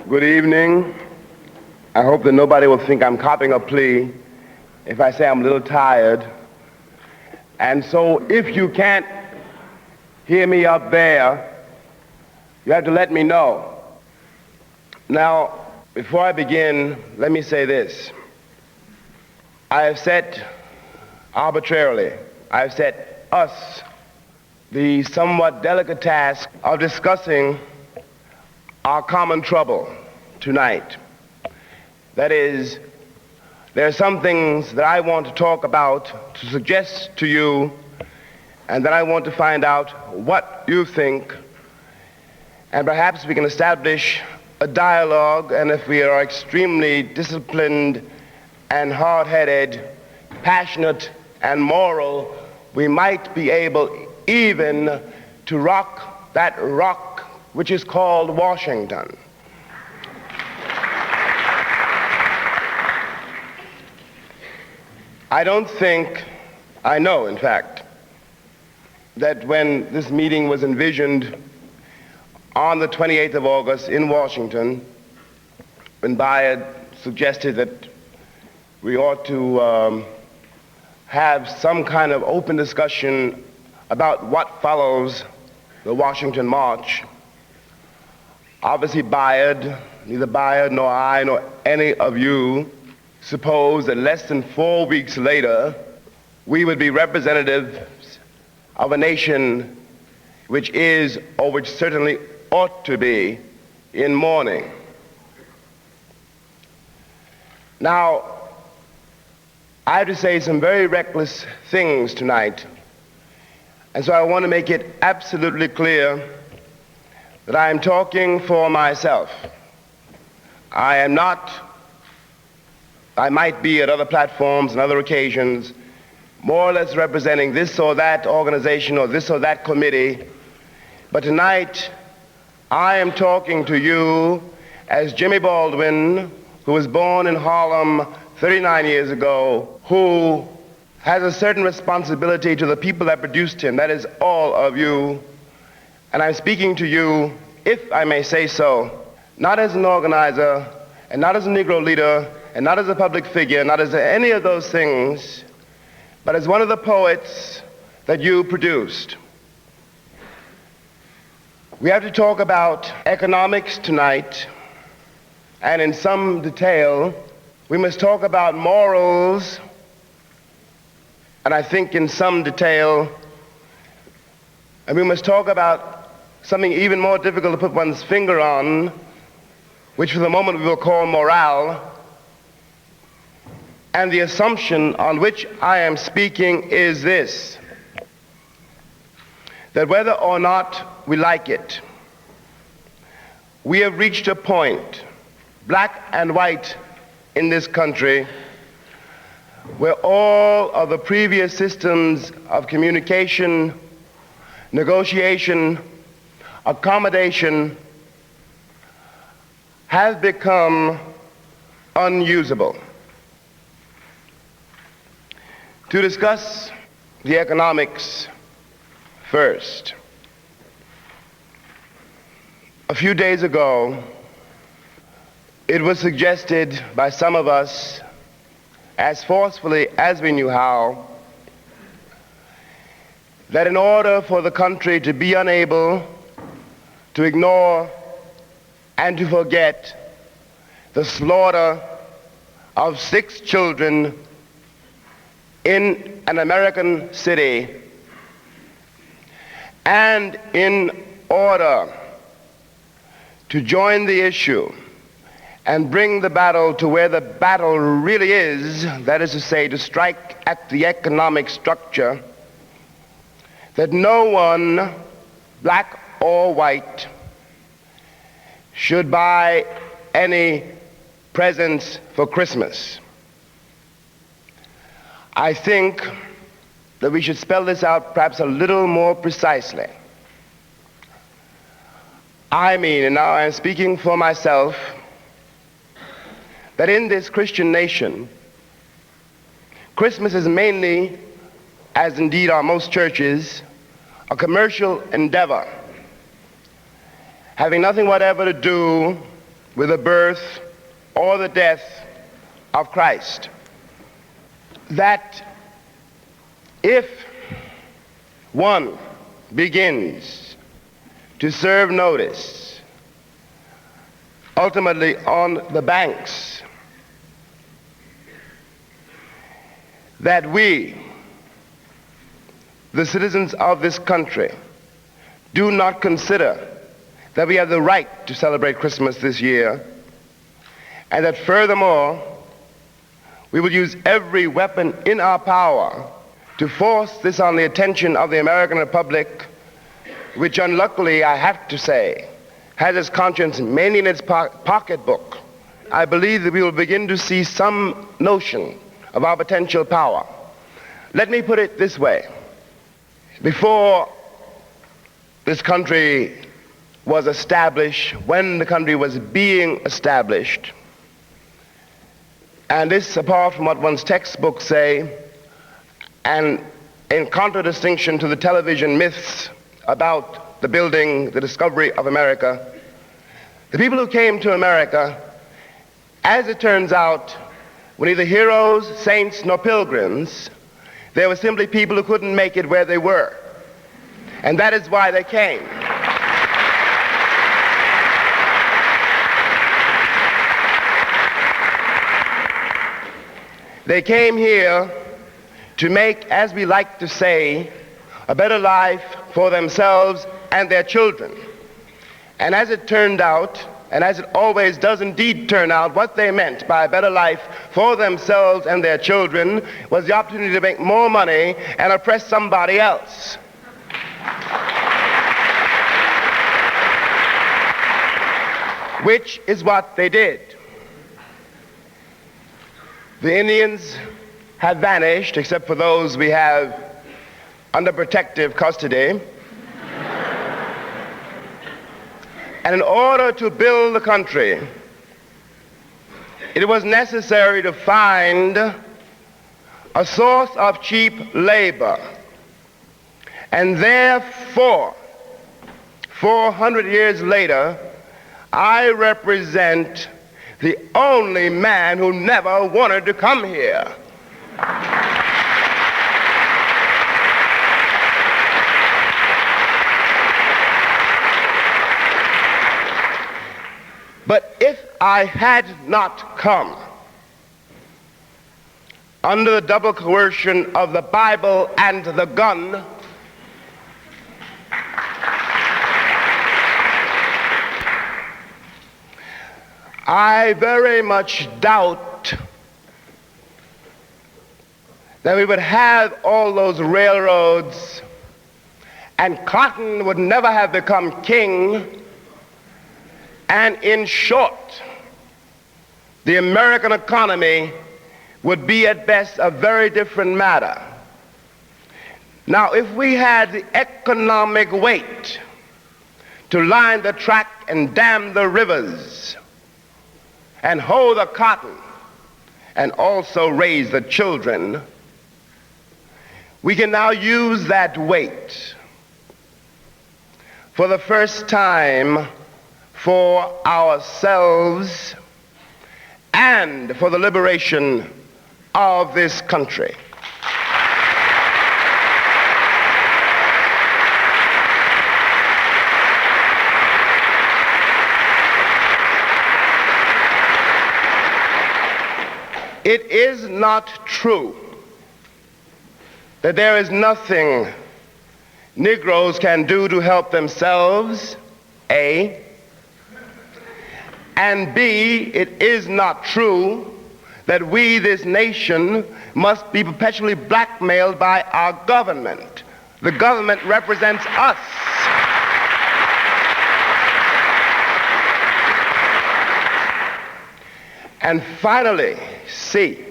Good evening. I hope that nobody will think I'm copying a plea if I say I'm a little tired. And so if you can't hear me up there, you have to let me know. Now, before I begin, let me say this. I have set arbitrarily, I have set us the somewhat delicate task of discussing our common trouble tonight. That is, there are some things that I want to talk about, to suggest to you, and then I want to find out what you think, and perhaps we can establish a dialogue, and if we are extremely disciplined and hard-headed, passionate and moral, we might be able even to rock that rock which is called Washington. I don't think, I know in fact, that when this meeting was envisioned on the 28th of August in Washington, when Bayard suggested that we ought to have some kind of open discussion about what follows the Washington March. Obviously Bayard, neither Bayard nor I nor any of you suppose that less than 4 weeks later we would be representatives of a nation which is, or which certainly ought to be, in mourning. Now, I have to say some very reckless things tonight, and so I want to make it absolutely clear that I am talking for myself. I am not, I might be at other platforms and other occasions, more or less representing this or that organization or this or that committee, but tonight I am talking to you as Jimmy Baldwin, who was born in Harlem 39 years ago, who has a certain responsibility to the people that produced him, that is all of you. And I'm speaking to you, if I may say so, not as an organizer, and not as a Negro leader, and not as a public figure, not as any of those things, but as one of the poets that you produced. We have to talk about economics tonight, and in some detail, we must talk about morals, and I think in some detail, and we must talk about something even more difficult to put one's finger on, which for the moment we will call morale. And the assumption on which I am speaking is this, that whether or not we like it, we have reached a point, black and white in this country, where all of the previous systems of communication, negotiation, accommodation have become unusable. To discuss the economics first, a few days ago, it was suggested by some of us, as forcefully as we knew how, that in order for the country to be unable to ignore and to forget the slaughter of 6 children in an American city, and in order to join the issue and bring the battle to where the battle really is, that is to say, to strike at the economic structure, that no one, black or white, should buy any presents for Christmas. I think that we should spell this out perhaps a little more precisely. I mean, and now I'm speaking for myself, that in this Christian nation, Christmas is mainly, as indeed are most churches, a commercial endeavor, having nothing whatever to do with the birth or the death of Christ. That if one begins to serve notice, ultimately on the banks, that we, the citizens of this country, do not consider that we have the right to celebrate Christmas this year, and that furthermore, we will use every weapon in our power to force this on the attention of the American Republic, which unluckily, I have to say, has its conscience mainly in its pocketbook. I believe that we will begin to see some notion of our potential power. Let me put it this way. Before this country was established, when the country was being established, and this apart from what one's textbooks say, and in contradistinction to the television myths about the building, the discovery of America, the people who came to America, as it turns out, were neither heroes, saints, nor pilgrims. They were simply people who couldn't make it where they were. And that is why they came. They came here to make, as we like to say, a better life for themselves and their children. And as it turned out, and as it always does indeed turn out, what they meant by a better life for themselves and their children was the opportunity to make more money and oppress somebody else. Which is what they did. The Indians have vanished, except for those we have under protective custody. And in order to build the country, it was necessary to find a source of cheap labor. And therefore, 400 years later, I represent the only man who never wanted to come here. But if I had not come under the double coercion of the Bible and the gun, I very much doubt that we would have all those railroads, and cotton would never have become king. And in short, the American economy would be at best a very different matter. Now, if we had the economic weight to line the track and dam the rivers and hoe the cotton and also raise the children, we can now use that weight for the first time for ourselves and for the liberation of this country. It is not true that there is nothing Negroes can do to help themselves, A, and B, it is not true that we, this nation, must be perpetually blackmailed by our government. The government represents us. And finally, C,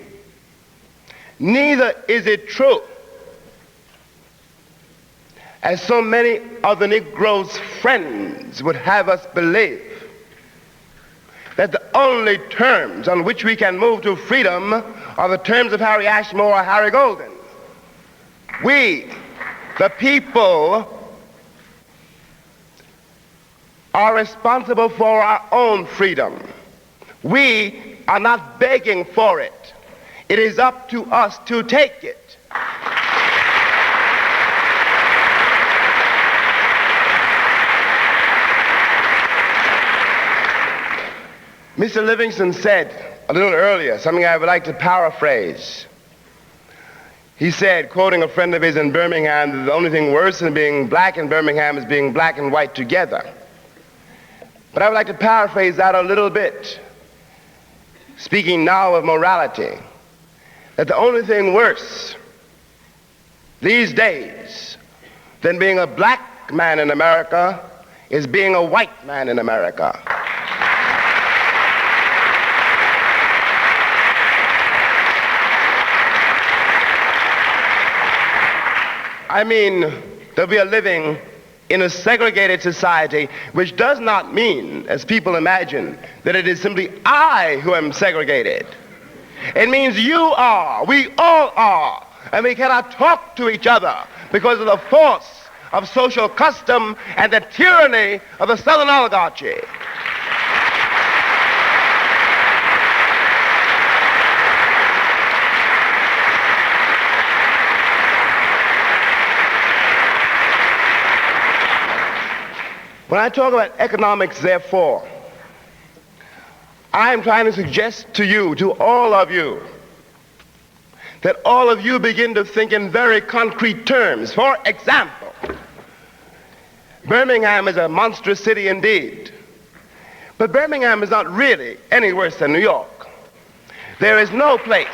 neither is it true, as so many of the Negroes' friends would have us believe, that the only terms on which we can move to freedom are the terms of Harry Ashmore or Harry Golden. We, the people, are responsible for our own freedom. We are not begging for it. It is up to us to take it. Mr. Livingston said a little earlier something I would like to paraphrase. He said, quoting a friend of his in Birmingham, that the only thing worse than being black in Birmingham is being black and white together. But I would like to paraphrase that a little bit, speaking now of morality, that the only thing worse these days than being a black man in America is being a white man in America. I mean that we are living in a segregated society, which does not mean, as people imagine, that it is simply I who am segregated. It means you are, we all are, and we cannot talk to each other because of the force of social custom and the tyranny of the Southern oligarchy. When I talk about economics, therefore, I am trying to suggest to you, to all of you, that all of you begin to think in very concrete terms. For example, Birmingham is a monstrous city indeed, but Birmingham is not really any worse than New York. There is no place,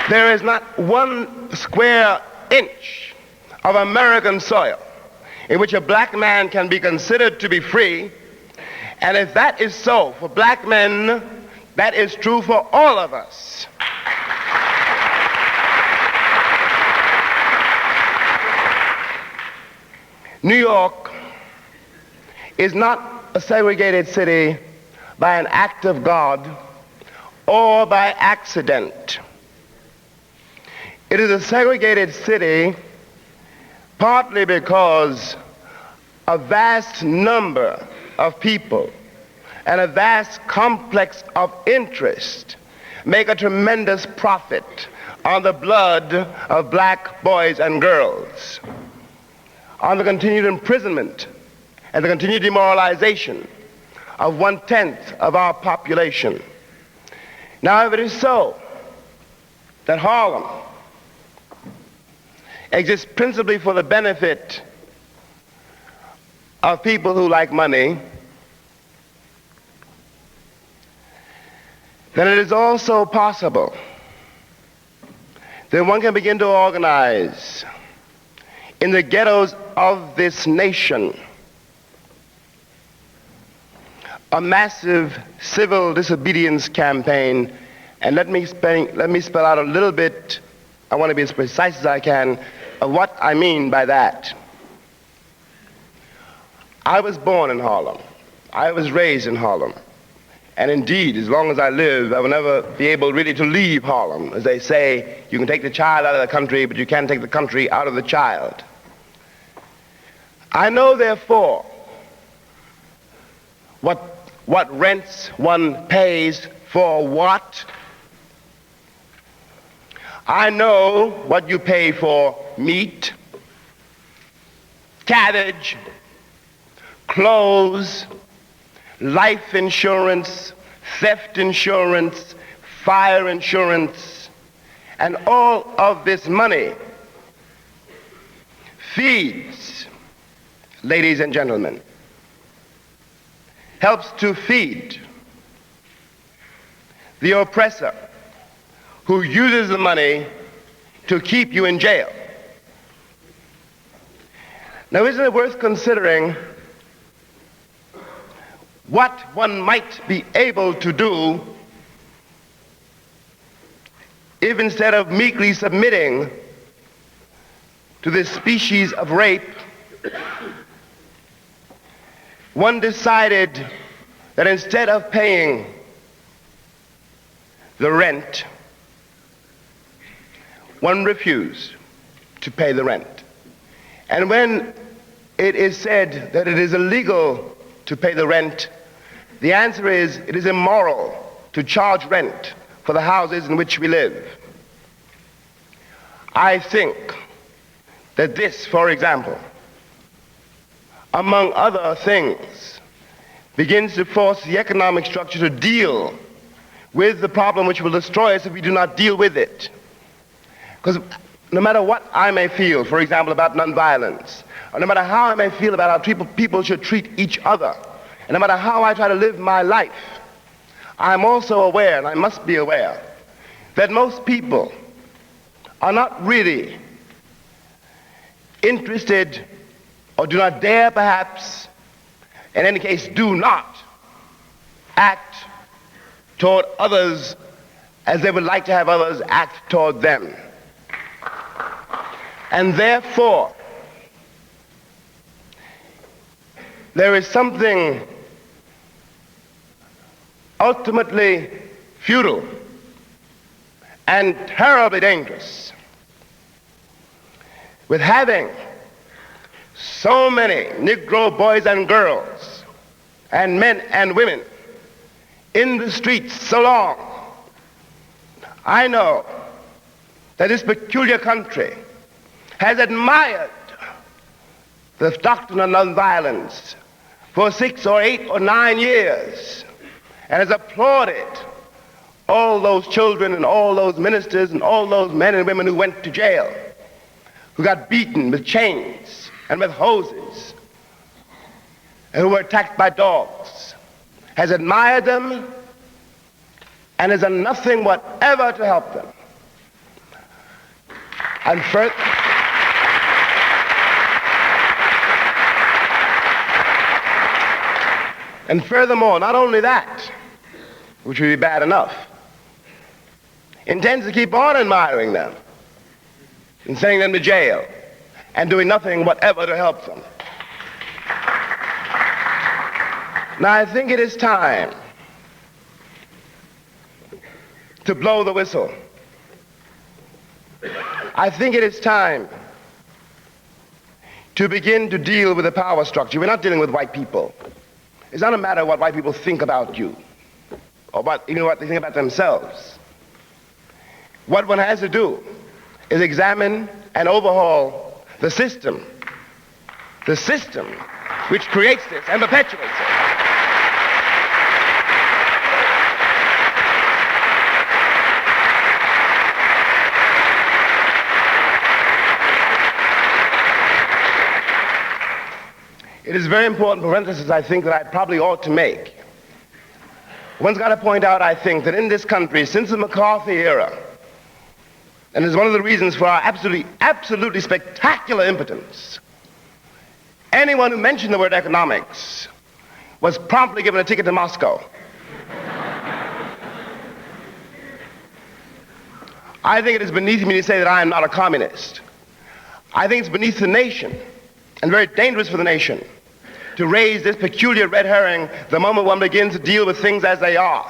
there is not 1 square inch of American soil in which a black man can be considered to be free. And if that is so for black men, that is true for all of us. New York is not a segregated city by an act of God or by accident. It is a segregated city partly because a vast number of people and a vast complex of interest make a tremendous profit on the blood of black boys and girls, on the continued imprisonment and the continued demoralization of 1/10 of our population. Now, if it is so that Harlem exists principally for the benefit of people who like money, then it is also possible that one can begin to organize in the ghettos of this nation a massive civil disobedience campaign. And let me spell out a little bit, I want to be as precise as I can, of what I mean by that. I was born in Harlem. I was raised in Harlem. And indeed, as long as I live, I will never be able really to leave Harlem. As they say, you can take the child out of the country, but you can't take the country out of the child. I know, therefore, what rents one pays for what. I know what you pay for meat, cabbage, clothes, life insurance, theft insurance, fire insurance, and all of this money feeds, ladies and gentlemen, helps to feed the oppressor who uses the money to keep you in jail. Now, isn't it worth considering what one might be able to do if, instead of meekly submitting to this species of rape, one decided that instead of paying the rent, one refused to pay the rent. And when it is said that it is illegal to pay the rent, The answer is, it is immoral to charge rent for the houses in which we live. I think that this, for example, among other things, begins to force the economic structure to deal with the problem which will destroy us if we do not deal with it. Because no matter what I may feel, for example, about nonviolence, or no matter how I may feel about how people should treat each other, and no matter how I try to live my life, I'm also aware, and I must be aware, that most people are not really interested, or do not dare perhaps, in any case do not act toward others as they would like to have others act toward them. And therefore, there is something ultimately futile and terribly dangerous with having so many Negro boys and girls and men and women in the streets so long. I know that this peculiar country has admired the doctrine of nonviolence for 6 or 8 or 9 years and has applauded all those children and all those ministers and all those men and women who went to jail, who got beaten with chains and with hoses, and who were attacked by dogs, has admired them and has done nothing whatever to help them. And furthermore, not only that, which would be bad enough, intends to keep on admiring them and sending them to jail and doing nothing whatever to help them. Now, I think it is time to blow the whistle. I think it is time to begin to deal with the power structure. We're not dealing with white people. It's not a matter of what white people think about you or even what they think about themselves. What one has to do is examine and overhaul the system which creates this and perpetuates it. It is very important parenthesis, I think, that I probably ought to make. One's got to point out, I think, that in this country, since the McCarthy era, and is one of the reasons for our absolutely spectacular impotence, anyone who mentioned the word economics was promptly given a ticket to Moscow. I think it is beneath me to say that I am not a communist. I think it's beneath the nation, and very dangerous for the nation, to raise this peculiar red herring the moment one begins to deal with things as they are.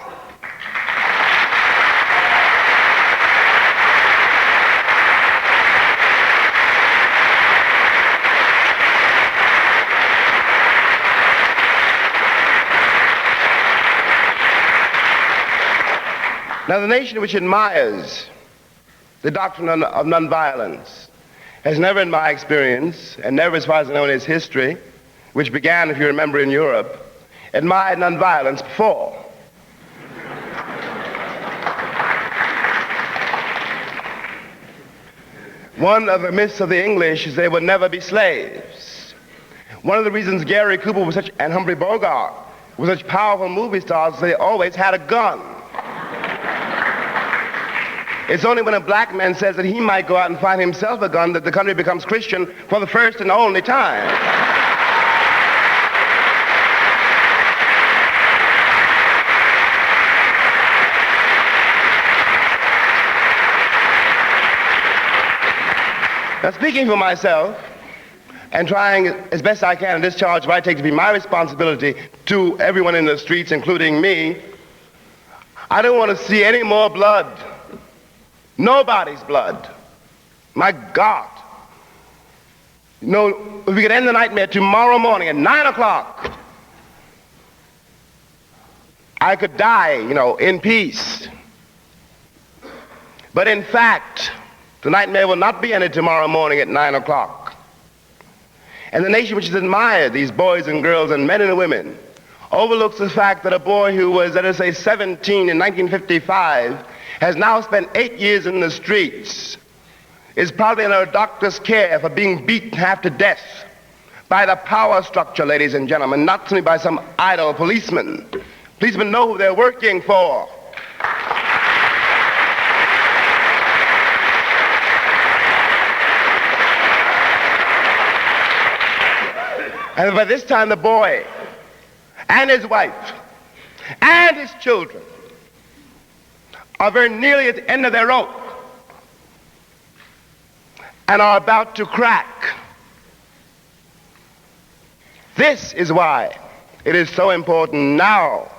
Now, the nation which admires the doctrine of nonviolence has never, in my experience, and never as far as I know in its history, which began, if you remember, in Europe, admired nonviolence before. One of the myths of the English is they would never be slaves. One of the reasons Gary Cooper was and Humphrey Bogart were such powerful movie stars is they always had a gun. It's only when a black man says that he might go out and find himself a gun that the country becomes Christian for the first and only time. Now, speaking for myself and trying as best I can to discharge what I take to be my responsibility to everyone in the streets, including me, I don't want to see any more blood. Nobody's blood. My God. You know, if we could end the nightmare tomorrow morning at 9 o'clock, I could die, in peace. But in fact, the nightmare will not be ended tomorrow morning at 9 o'clock. And the nation which has admired these boys and girls and men and women overlooks the fact that a boy who was, let us say, 17 in 1955 has now spent 8 years in the streets, is probably under a doctor's care for being beaten half to death by the power structure, ladies and gentlemen, not simply by some idle policeman. Policemen know who they're working for. And by this time, the boy and his wife and his children are very nearly at the end of their rope and are about to crack. This is why it is so important now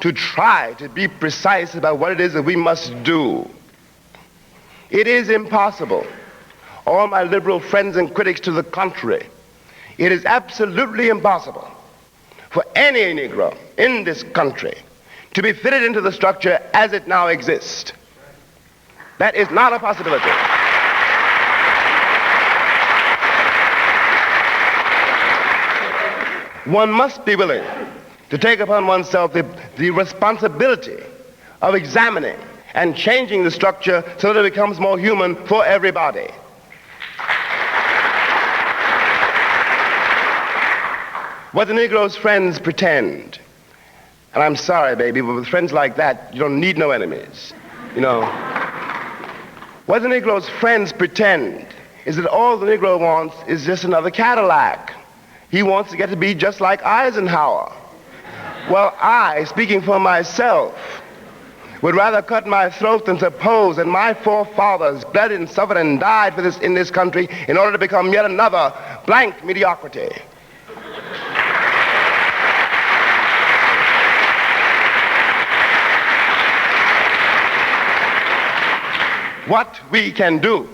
to try to be precise about what it is that we must do. It is impossible. All my liberal friends and critics to the contrary, it is absolutely impossible for any Negro in this country to be fitted into the structure as it now exists. That is not a possibility. One must be willing to take upon oneself the responsibility of examining and changing the structure so that it becomes more human for everybody. What the Negro's friends pretend, and I'm sorry, baby, but with friends like that, you don't need no enemies, What the Negro's friends pretend is that all the Negro wants is just another Cadillac. He wants to get to be just like Eisenhower. Well, I, speaking for myself, would rather cut my throat than suppose that my forefathers bled and suffered and died for this in this country in order to become yet another blank mediocrity. What we can do.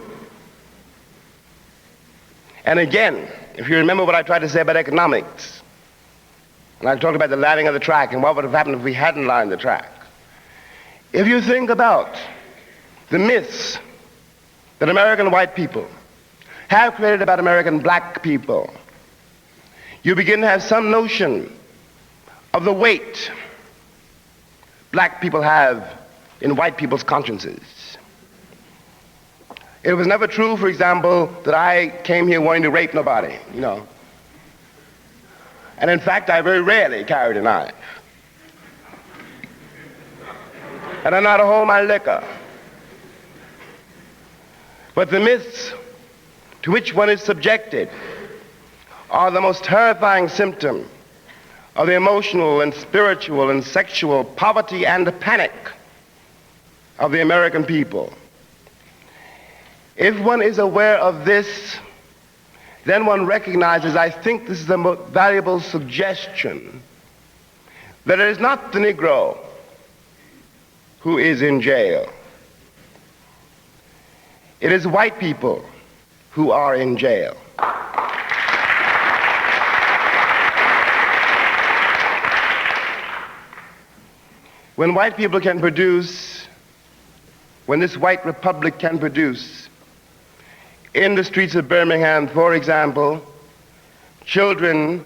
And again, if you remember what I tried to say about economics, and I talked about the lining of the track and what would have happened if we hadn't lined the track. If you think about the myths that American white people have created about American black people, you begin to have some notion of the weight black people have in white people's consciences. It was never true, for example, that I came here wanting to rape nobody, And in fact, I very rarely carried a knife. And I know how to hold my liquor. But the myths to which one is subjected are the most terrifying symptom of the emotional and spiritual and sexual poverty and panic of the American people. If one is aware of this, then one recognizes, I think this is a most valuable suggestion, that it is not the Negro who is in jail. It is white people who are in jail. When white people can produce, when this white republic can produce, in the streets of Birmingham, for example, children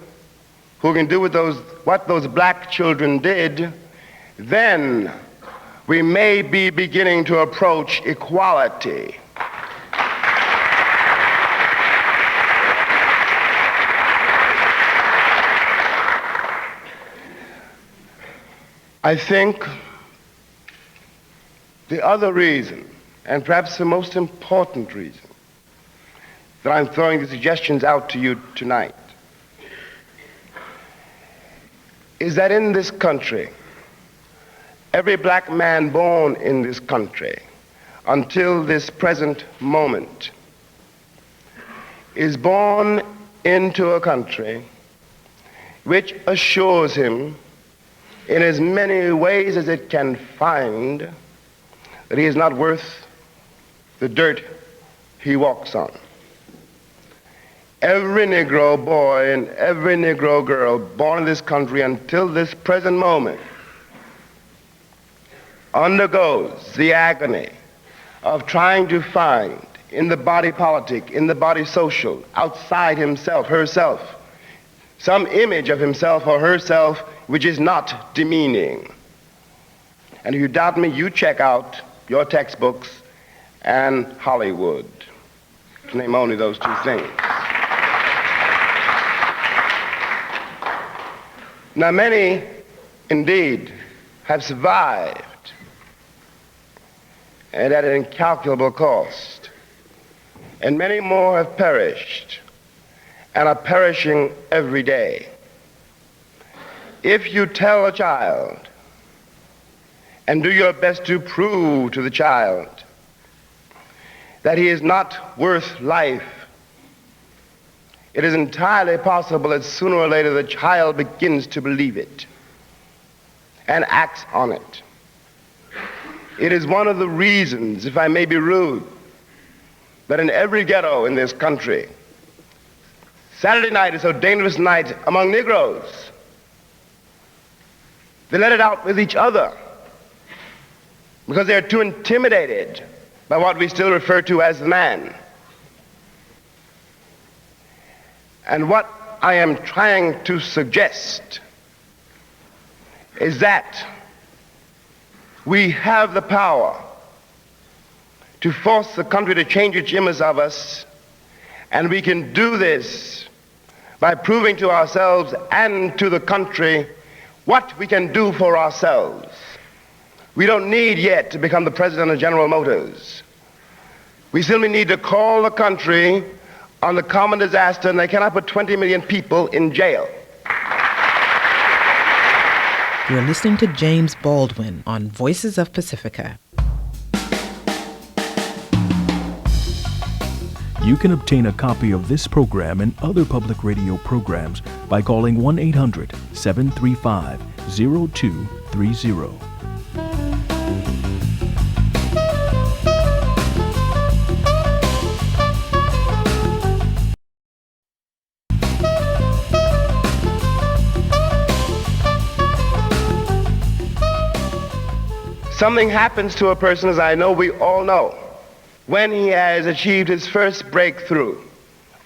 who can do what those black children did, then we may be beginning to approach equality. I think the other reason, and perhaps the most important reason, that I'm throwing the suggestions out to you tonight, is that in this country, every black man born in this country until this present moment is born into a country which assures him in as many ways as it can find that he is not worth the dirt he walks on. Every Negro boy and every Negro girl born in this country until this present moment undergoes the agony of trying to find in the body politic, in the body social, outside himself, herself, some image of himself or herself which is not demeaning. And if you doubt me, you check out your textbooks and Hollywood, to name only those two things. Now, many, indeed, have survived, and at an incalculable cost. And many more have perished, and are perishing every day. If you tell a child, and do your best to prove to the child that he is not worth life, it is entirely possible that sooner or later the child begins to believe it and acts on it. It is one of the reasons, if I may be rude, that in every ghetto in this country, Saturday night is a dangerous night among Negroes. They let it out with each other because they're too intimidated by what we still refer to as the man. And what I am trying to suggest is that we have the power to force the country to change its image of us, and we can do this by proving to ourselves and to the country what we can do for ourselves. We don't need yet to become the president of General Motors. We simply need to call the country on the common disaster, and they cannot put 20 million people in jail. You're listening to James Baldwin on Voices of Pacifica. You can obtain a copy of this program and other public radio programs by calling 1-800-735-0230. Something happens to a person, as I know we all know, when he has achieved his first breakthrough.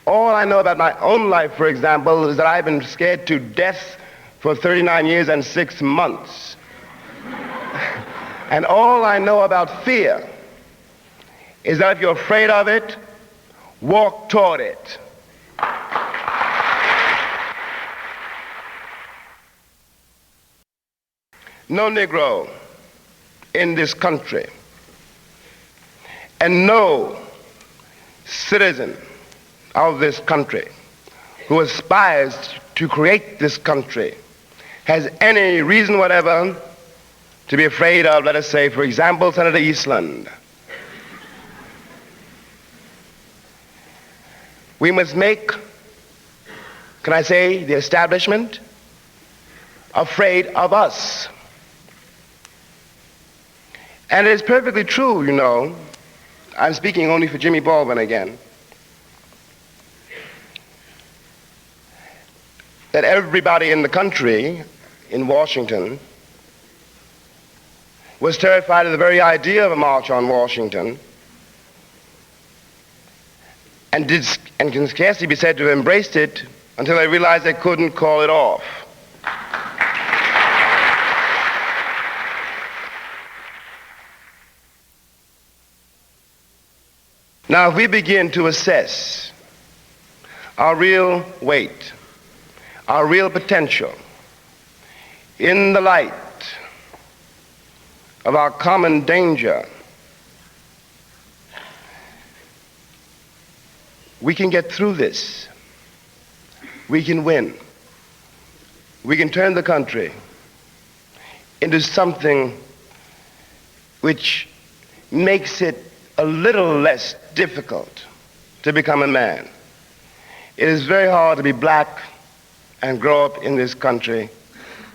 All I know about my own life, for example, is that I've been scared to death for 39 years and 6 months. And all I know about fear is that if you're afraid of it, walk toward it. No Negro in this country and no citizen of this country who aspires to create this country has any reason whatever to be afraid of, let us say, for example, Senator Eastland. We must make, can I say, the establishment afraid of us. And it is perfectly true, you know, I'm speaking only for Jimmy Baldwin again, that everybody in the country, in Washington, was terrified of the very idea of a march on Washington, and can scarcely be said to have embraced it until they realized they couldn't call it off. Now, if we begin to assess our real weight, our real potential, in the light of our common danger, we can get through this. We can win. We can turn the country into something which makes it a little less difficult to become a man. It is very hard to be black and grow up in this country.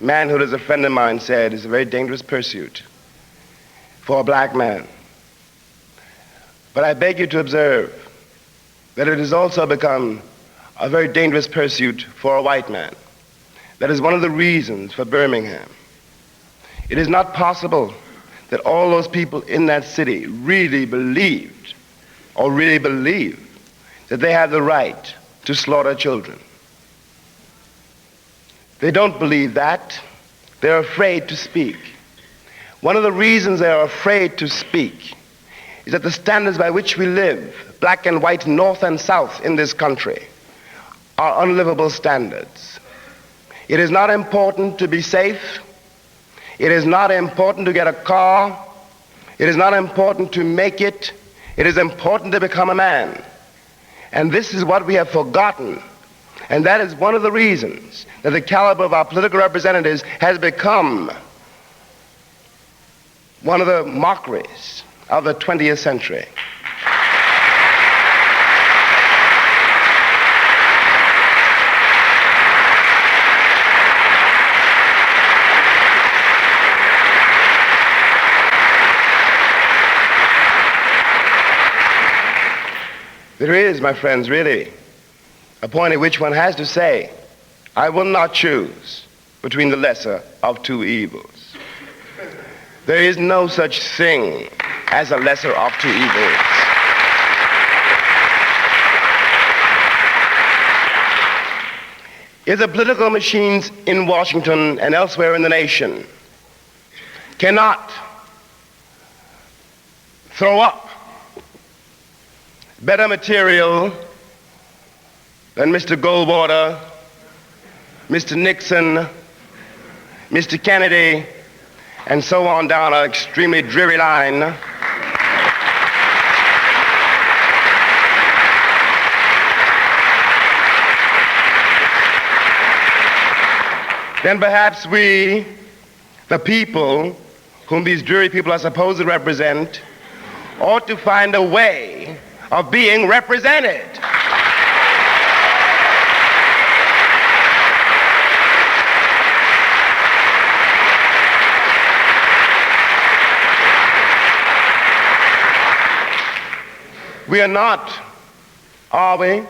Manhood, as a friend of mine said, is a very dangerous pursuit for a black man. But I beg you to observe that it has also become a very dangerous pursuit for a white man. That is one of the reasons for Birmingham. It is not possible that all those people in that city really believed or really believe that they have the right to slaughter children. They don't believe that. They're afraid to speak. One of the reasons they are afraid to speak is that the standards by which we live, black and white, north and south in this country, are unlivable standards. It is not important to be safe. It is not important to get a car. It is not important to make it. It is important to become a man. And this is what we have forgotten. And that is one of the reasons that the caliber of our political representatives has become one of the mockeries of the 20th century. There is, my friends, really a point at which one has to say, I will not choose between the lesser of two evils. There is no such thing as a lesser of two evils. If the political machines in Washington and elsewhere in the nation cannot throw up better material than Mr. Goldwater, Mr. Nixon, Mr. Kennedy, and so on down an extremely dreary line, then perhaps we, the people whom these dreary people are supposed to represent, ought to find a way of being represented. We are not, are we,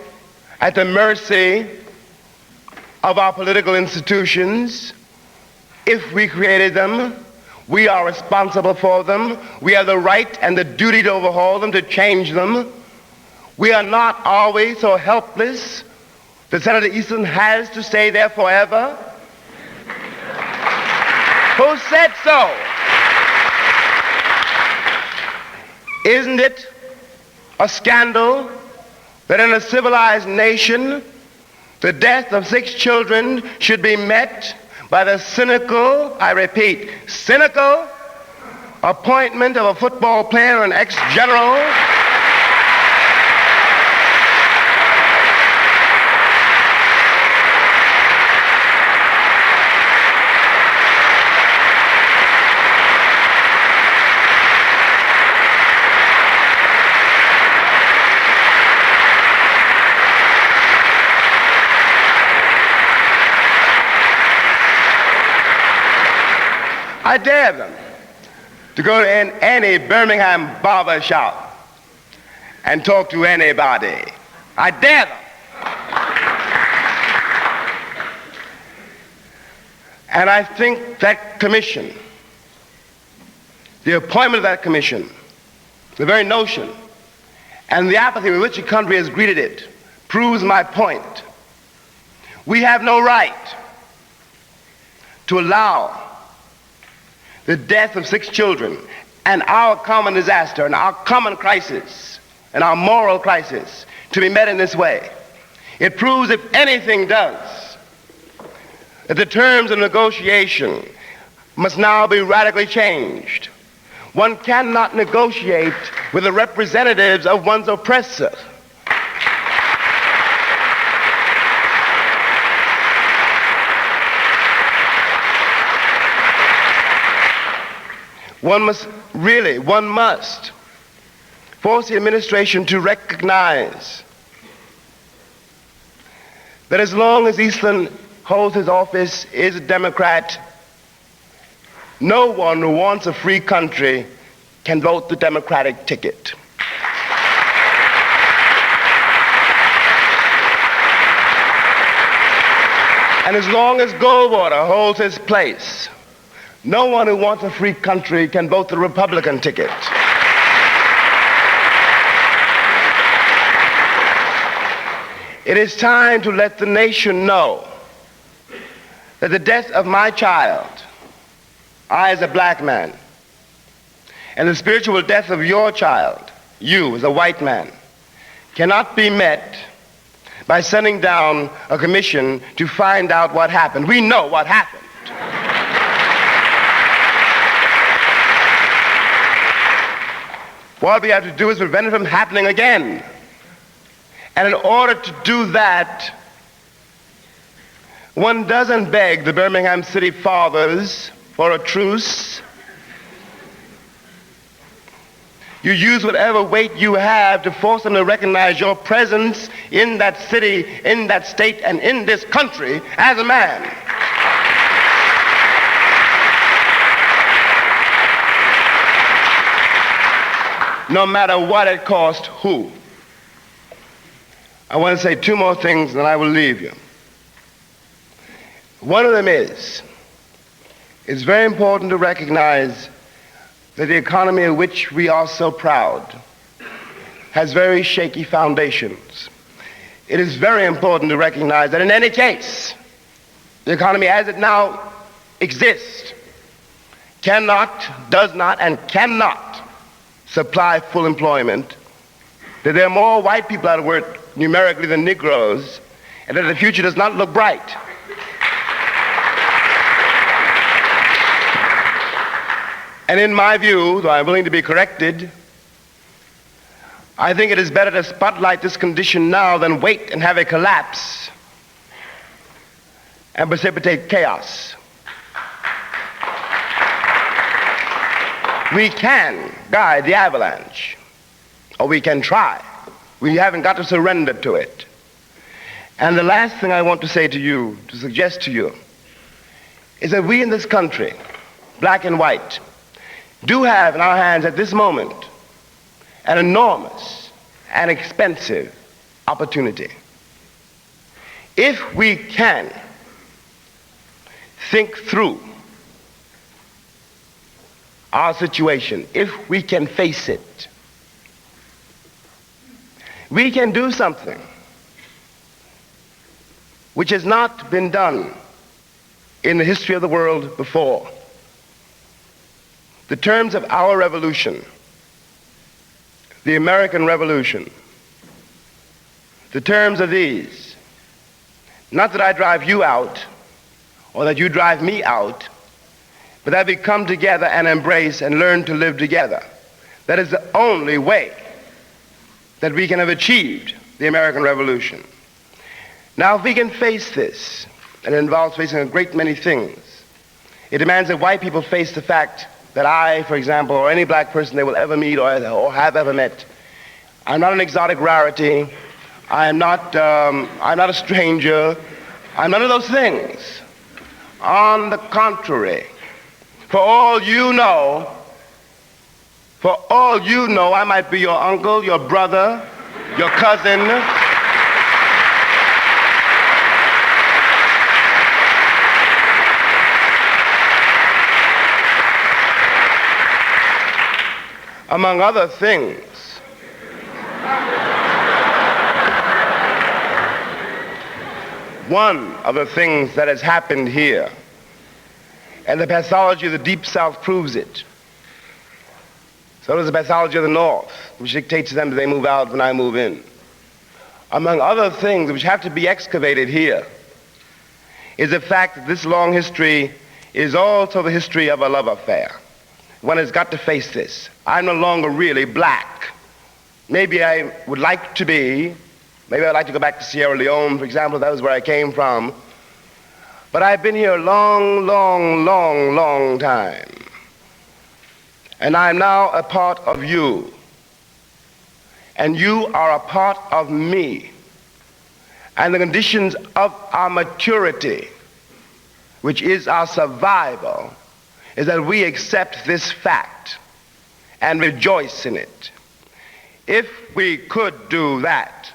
at the mercy of our political institutions? If we created them, we are responsible for them. We have the right and the duty to overhaul them, to change them. We are not, are we, so helpless that Senator Easton has to stay there forever? Who said so? Isn't it a scandal that in a civilized nation, the death of 6 children should be met by the cynical, I repeat, cynical appointment of a football player, an ex-general, I dare them to go to any Birmingham barber shop and talk to anybody. I dare them. And I think that commission, the appointment of that commission, the very notion, and the apathy with which the country has greeted it, proves my point. We have no right to allow the death of 6 children and our common disaster and our common crisis and our moral crisis to be met in this way. It proves, if anything does, that the terms of negotiation must now be radically changed. One cannot negotiate with the representatives of one's oppressor. One must force the administration to recognize that as long as Eastland holds his office, is a Democrat, no one who wants a free country can vote the Democratic ticket. And as long as Goldwater holds his place, No one who wants a free country can vote the Republican ticket. It is time to let the nation know that the death of my child, I as a black man, and the spiritual death of your child, you as a white man, cannot be met by sending down a commission to find out what happened. We know what happened. What we have to do is prevent it from happening again. And in order to do that, one doesn't beg the Birmingham City Fathers for a truce. You use whatever weight you have to force them to recognize your presence in that city, in that state, and in this country as a man. No matter what it costs who. I want to say two more things and then I will leave you. One of them is, it's very important to recognize that the economy of which we are so proud has very shaky foundations. It is very important to recognize that in any case, the economy as it now exists cannot, does not, and cannot supply full employment, that there are more white people out of work numerically than Negroes, and that the future does not look bright. And in my view, though I'm willing to be corrected, I think it is better to spotlight this condition now than wait and have a collapse and precipitate chaos. We can guide the avalanche, or we can try. We haven't got to surrender to it. And the last thing I want to say to you, to suggest to you, is that we in this country, black and white, do have in our hands at this moment an enormous and expensive opportunity. If we can think through our situation, if we can face it, we can do something which has not been done in the history of the world before. The terms of our revolution, the American Revolution, the terms of these, not that I drive you out or that you drive me out, but that we come together and embrace and learn to live together. That is the only way that we can have achieved the American Revolution. Now, if we can face this, and it involves facing a great many things, it demands that white people face the fact that I, for example, or any black person they will ever meet or have ever met, I'm not an exotic rarity, I'm not a stranger, I'm none of those things. On the contrary, for all you know, I might be your uncle, your brother, your cousin. Among other things. One of the things that has happened here, and the pathology of the Deep South proves it. So does the pathology of the North, which dictates to them that they move out when I move in. Among other things which have to be excavated here is the fact that this long history is also the history of a love affair. One has got to face this. I'm no longer really black. Maybe I would like to be. Maybe I'd like to go back to Sierra Leone, for example. That was where I came from. But I've been here a long, long, long, long time. And I'm now a part of you. And you are a part of me. And the conditions of our maturity, which is our survival, is that we accept this fact and rejoice in it. If we could do that,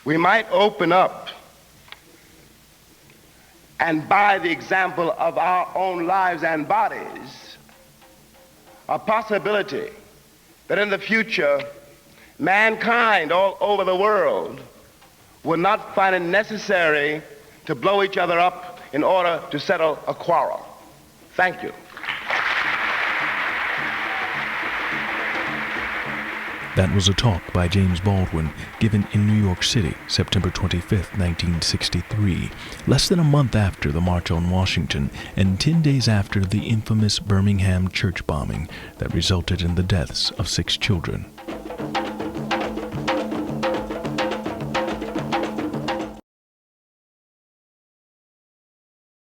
we might open up and by the example of our own lives and bodies, a possibility that in the future, mankind all over the world will not find it necessary to blow each other up in order to settle a quarrel. Thank you. That was a talk by James Baldwin given in New York City, September 25, 1963, less than a month after the March on Washington and 10 days after the infamous Birmingham church bombing that resulted in the deaths of 6 children.